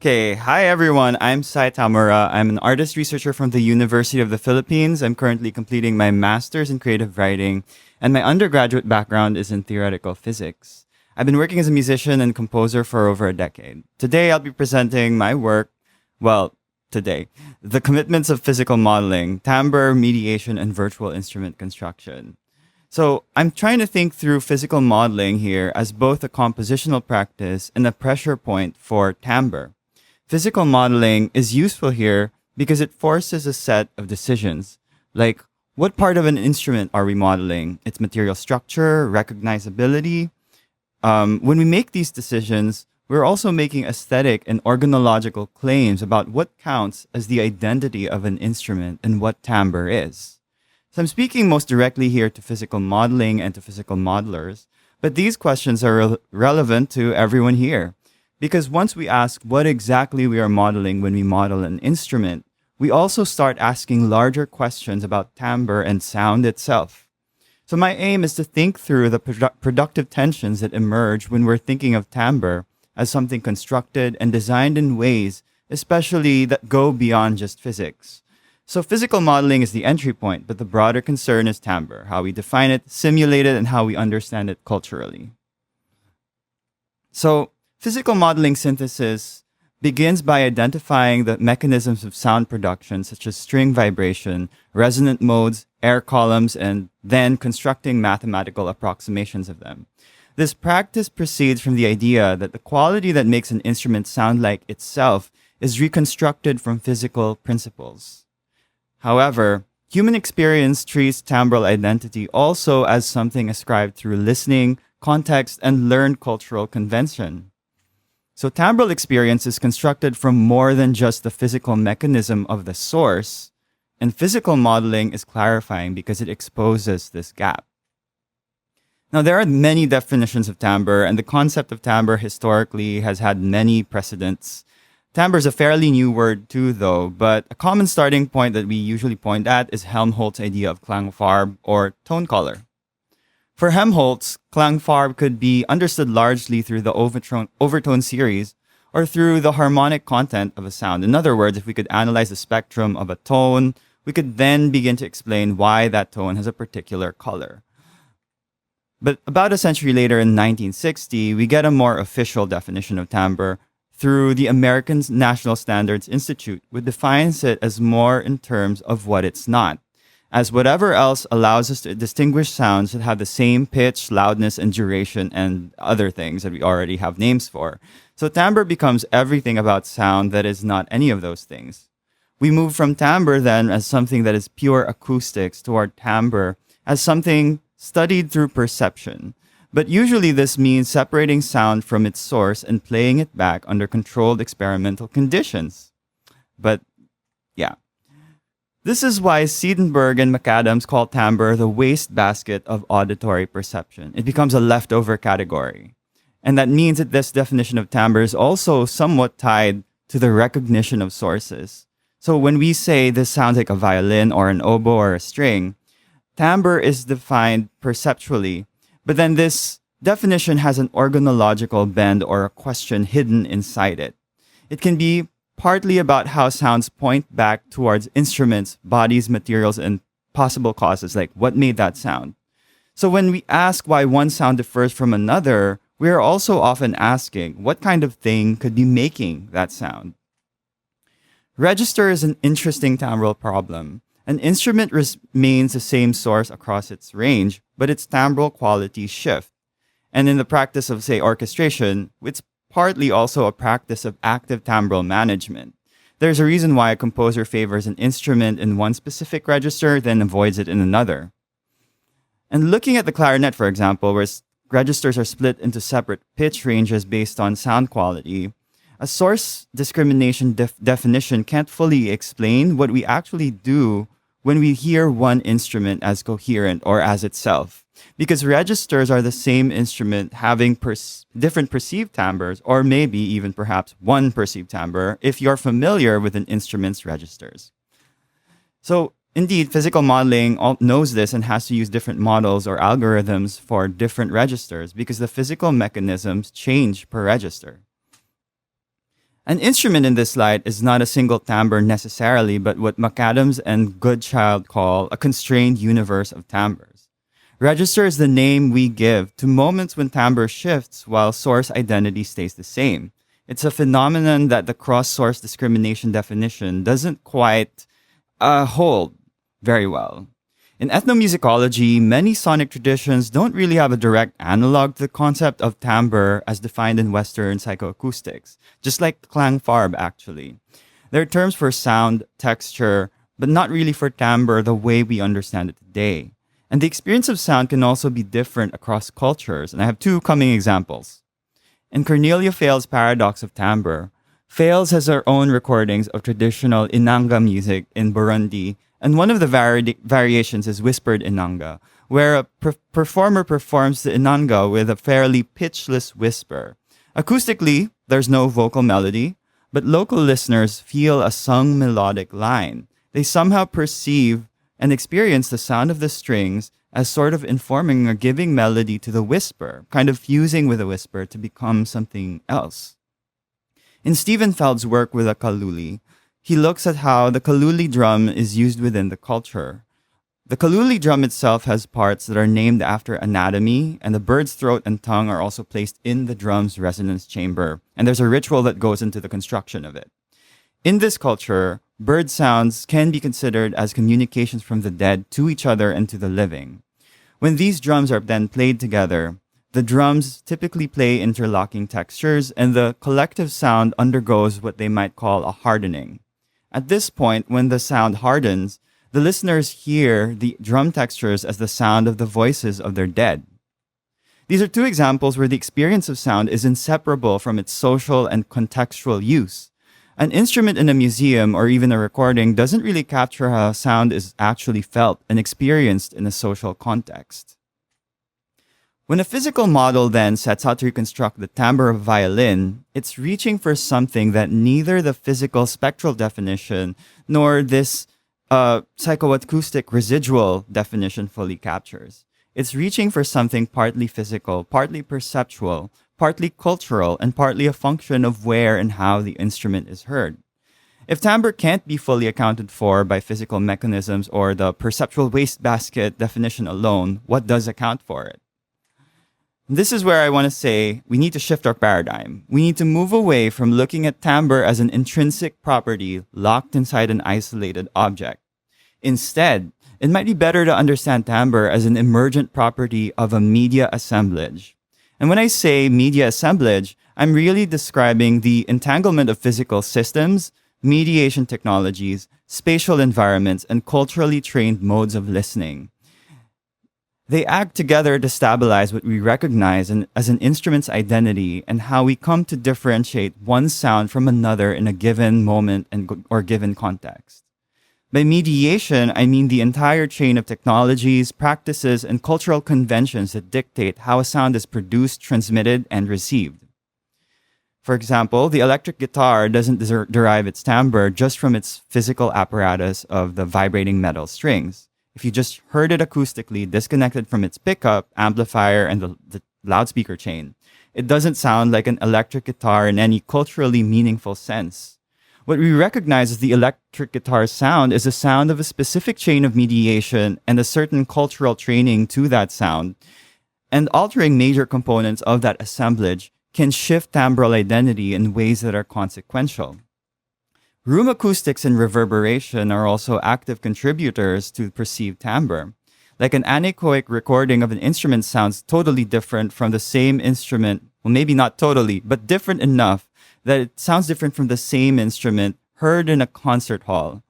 Okay, hi everyone. I'm Xyh Tamura. I'm an artist researcher from the University of the Philippines. I'm currently completing my master's in creative writing, and my undergraduate background is in theoretical physics. I've been working as a musician and composer for over a decade. Today, I'll be presenting my work. Well, today, the commitments of physical modeling, timbre, mediation, and virtual instrument construction. So I'm trying to think through physical modeling here as both a compositional practice and a pressure point for timbre. Physical modeling is useful here because it forces a set of decisions, like what part of an instrument are we modeling, its material structure, recognizability. When we make these decisions, we're also making aesthetic and organological claims about what counts as the identity of an instrument and what timbre is. So I'm speaking most directly here to physical modeling and to physical modelers, but these questions are relevant to everyone here. Because once we ask what exactly we are modeling when we model an instrument, we also start asking larger questions about timbre and sound itself. So my aim is to think through the productive tensions that emerge when we're thinking of timbre as something constructed and designed in ways, especially that go beyond just physics. So physical modeling is the entry point, but the broader concern is timbre, how we define it, simulate it, and how we understand it culturally. So physical modeling synthesis begins by identifying the mechanisms of sound production, such as string vibration, resonant modes, air columns, and then constructing mathematical approximations of them. This practice proceeds from the idea that the quality that makes an instrument sound like itself is reconstructed from physical principles. However, human experience treats timbral identity also as something ascribed through listening, context, and learned cultural convention. So timbral experience is constructed from more than just the physical mechanism of the source, and physical modeling is clarifying because it exposes this gap. Now, there are many definitions of timbre, and the concept of timbre historically has had many precedents. Timbre is a fairly new word too, though, but a common starting point that we usually point at is Helmholtz's idea of Klangfarbe or tone color. For Helmholtz, Klangfarbe could be understood largely through the overtone series or through the harmonic content of a sound. In other words, if we could analyze the spectrum of a tone, we could then begin to explain why that tone has a particular color. But about a century later, in 1960, we get a more official definition of timbre through the American National Standards Institute, which defines it as more in terms of what it's not, as whatever else allows us to distinguish sounds that have the same pitch, loudness, and duration, and other things that we already have names for. So timbre becomes everything about sound that is not any of those things. We move from timbre then as something that is pure acoustics toward timbre as something studied through perception. But usually this means separating sound from its source and playing it back under controlled experimental conditions. But yeah. This is why Siedenberg and McAdams call timbre the wastebasket of auditory perception. It becomes a leftover category. And that means that this definition of timbre is also somewhat tied to the recognition of sources. So when we say this sounds like a violin or an oboe or a string, timbre is defined perceptually, but then this definition has an organological bend or a question hidden inside it. It can be partly about how sounds point back towards instruments, bodies, materials, and possible causes, like what made that sound. So when we ask why one sound differs from another, we are also often asking what kind of thing could be making that sound. Register is an interesting timbral problem. An instrument remains the same source across its range, but its timbral qualities shift. And in the practice of, say, orchestration, it's partly also a practice of active timbral management. There's a reason why a composer favors an instrument in one specific register, then avoids it in another. And looking at the clarinet, for example, where registers are split into separate pitch ranges based on sound quality, a source discrimination definition can't fully explain what we actually do when we hear one instrument as coherent or as itself, because registers are the same instrument having different perceived timbres, or maybe even perhaps one perceived timbre if you're familiar with an instrument's registers. So indeed, physical modeling knows this and has to use different models or algorithms for different registers because the physical mechanisms change per register. An instrument in this light is not a single timbre necessarily, but what McAdams and Goodchild call a constrained universe of timbres. Register is the name we give to moments when timbre shifts while source identity stays the same. It's a phenomenon that the cross-source discrimination definition doesn't quite hold very well. In ethnomusicology, many sonic traditions don't really have a direct analog to the concept of timbre as defined in Western psychoacoustics, just like klangfarbe actually. There are terms for sound, texture, but not really for timbre the way we understand it today. And the experience of sound can also be different across cultures, and I have two coming examples. In Cornelia Fales' Paradox of Timbre, Fales has her own recordings of traditional Inanga music in Burundi, and one of the variations is whispered Inanga, where a performer performs the Inanga with a fairly pitchless whisper. Acoustically, there's no vocal melody, but local listeners feel a sung melodic line. They somehow perceive and experience the sound of the strings as sort of informing or giving melody to the whisper, kind of fusing with the whisper to become something else. In Stephen Feld's work with a kaluli, he looks at how the kaluli drum is used within the culture. The kaluli drum itself has parts that are named after anatomy, and the bird's throat and tongue are also placed in the drum's resonance chamber, and there's a ritual that goes into the construction of it. In this culture, bird sounds can be considered as communications from the dead to each other and to the living. When these drums are then played together, the drums typically play interlocking textures, and the collective sound undergoes what they might call a hardening. At this point, when the sound hardens, the listeners hear the drum textures as the sound of the voices of their dead. These are two examples where the experience of sound is inseparable from its social and contextual use. An instrument in a museum or even a recording doesn't really capture how sound is actually felt and experienced in a social context. When a physical model then sets out to reconstruct the timbre of a violin, it's reaching for something that neither the physical spectral definition nor this psychoacoustic residual definition fully captures. It's reaching for something partly physical, partly perceptual, partly cultural, and partly a function of where and how the instrument is heard. If timbre can't be fully accounted for by physical mechanisms or the perceptual wastebasket definition alone, what does account for it? This is where I want to say we need to shift our paradigm. We need to move away from looking at timbre as an intrinsic property locked inside an isolated object. Instead, it might be better to understand timbre as an emergent property of a media assemblage. And when I say media assemblage, I'm really describing the entanglement of physical systems, mediation technologies, spatial environments, and culturally trained modes of listening. They act together to stabilize what we recognize as an instrument's identity and how we come to differentiate one sound from another in a given moment or given context. By mediation, I mean the entire chain of technologies, practices, and cultural conventions that dictate how a sound is produced, transmitted, and received. For example, the electric guitar doesn't derive its timbre just from its physical apparatus of the vibrating metal strings. If you just heard it acoustically, disconnected from its pickup, amplifier, and the loudspeaker chain, it doesn't sound like an electric guitar in any culturally meaningful sense. What we recognize as the electric guitar sound is the sound of a specific chain of mediation and a certain cultural training to that sound, and altering major components of that assemblage can shift timbral identity in ways that are consequential. Room acoustics and reverberation are also active contributors to perceived timbre. Like an anechoic recording of an instrument sounds totally different from the same instrument, well, maybe not totally, but different enough that it sounds different from the same instrument heard in a concert hall.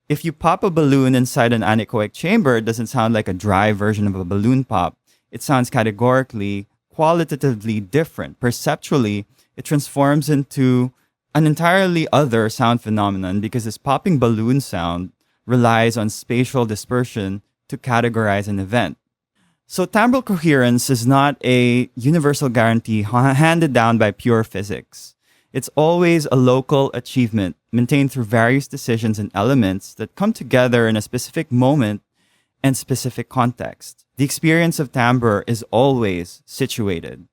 If you pop a balloon inside an anechoic chamber, it doesn't sound like a dry version of a balloon pop. It sounds categorically, qualitatively different. Perceptually, it transforms into an entirely other sound phenomenon because this popping balloon sound relies on spatial dispersion to categorize an event. So timbral coherence is not a universal guarantee handed down by pure physics. It's always a local achievement maintained through various decisions and elements that come together in a specific moment and specific context. The experience of timbre is always situated.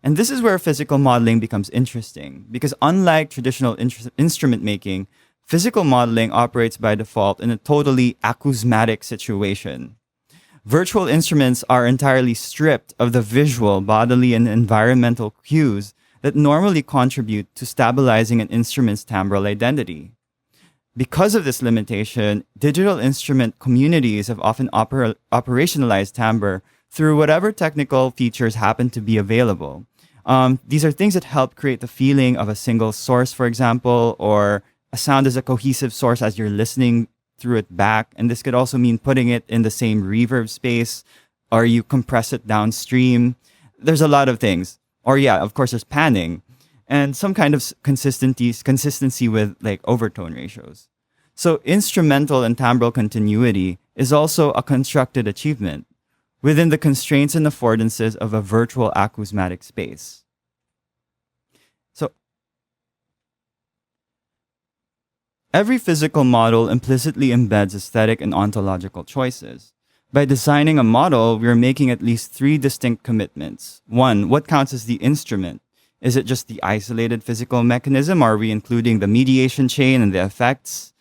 And this is where physical modeling becomes interesting, because unlike traditional instrument making, physical modeling operates by default in a totally acousmatic situation. Virtual instruments are entirely stripped of the visual, bodily, and environmental cues that normally contribute to stabilizing an instrument's timbral identity. Because of this limitation, digital instrument communities have often operationalized timbre through whatever technical features happen to be available. These are things that help create the feeling of a single source, for example, or a sound as a cohesive source as you're listening through it back. And this could also mean putting it in the same reverb space, or you compress it downstream. There's a lot of things. Or yeah, of course, there's panning and some kind of consistency with like overtone ratios. So instrumental and timbral continuity is also a constructed achievement within the constraints and affordances of a virtual acousmatic space. So every physical model implicitly embeds aesthetic and ontological choices. By designing a model, we are making at least three distinct commitments. One, what counts as the instrument? Is it just the isolated physical mechanism? Are we including the mediation chain and the effects?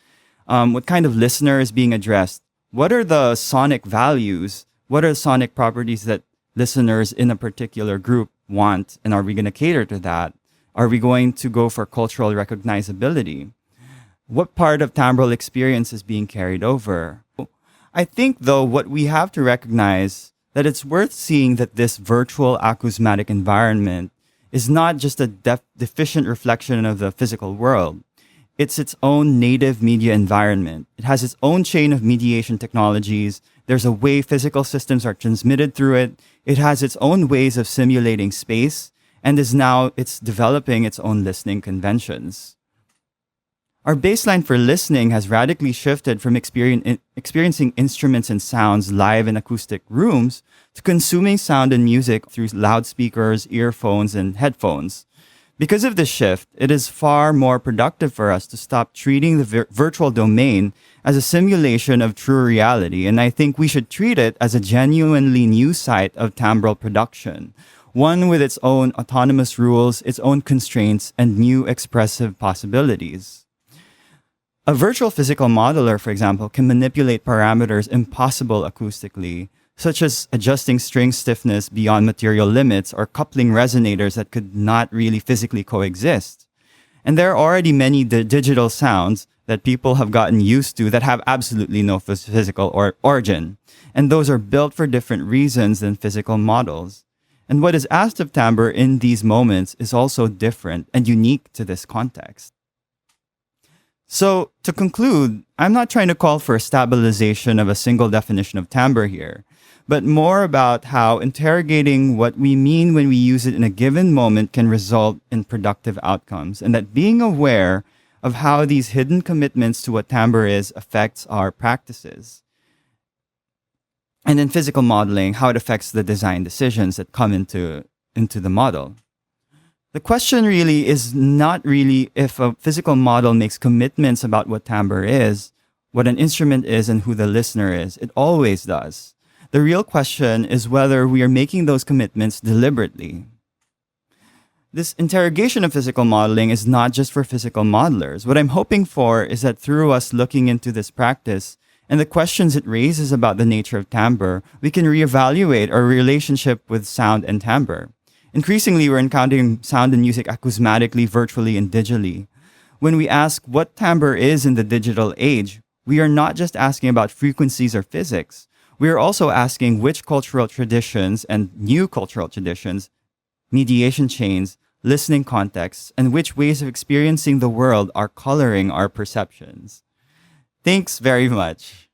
What kind of listener is being addressed? What are the sonic values? What are sonic properties that listeners in a particular group want? And are we going to cater to that? Are we going to go for cultural recognizability? What part of timbral experience is being carried over? I think, though, what we have to recognize that it's worth seeing that this virtual acousmatic environment is not just a deficient reflection of the physical world. It's its own native media environment. It has its own chain of mediation technologies. There's a way physical systems are transmitted through it. It has its own ways of simulating space, and it's developing its own listening conventions. Our baseline for listening has radically shifted from experiencing instruments and sounds live in acoustic rooms to consuming sound and music through loudspeakers, earphones, and headphones. Because of this shift, it is far more productive for us to stop treating the virtual domain as a simulation of true reality, and I think we should treat it as a genuinely new site of timbral production, one with its own autonomous rules, its own constraints, and new expressive possibilities. A virtual physical modeler, for example, can manipulate parameters impossible acoustically, such as adjusting string stiffness beyond material limits or coupling resonators that could not really physically coexist. And there are already many digital sounds that people have gotten used to that have absolutely no physical origin. And those are built for different reasons than physical models. And what is asked of timbre in these moments is also different and unique to this context. So, to conclude, I'm not trying to call for a stabilization of a single definition of timbre here, but more about how interrogating what we mean when we use it in a given moment can result in productive outcomes, and that being aware of how these hidden commitments to what timbre is affects our practices. And in physical modeling, how it affects the design decisions that come into the model. The question really is not really if a physical model makes commitments about what timbre is, what an instrument is, and who the listener is. It always does. The real question is whether we are making those commitments deliberately. This interrogation of physical modeling is not just for physical modelers. What I'm hoping for is that through us looking into this practice and the questions it raises about the nature of timbre, we can reevaluate our relationship with sound and timbre. Increasingly, we're encountering sound and music acousmatically, virtually, and digitally. When we ask what timbre is in the digital age, we are not just asking about frequencies or physics. We are also asking which cultural traditions and new cultural traditions, mediation chains, listening contexts, and which ways of experiencing the world are coloring our perceptions. Thanks very much.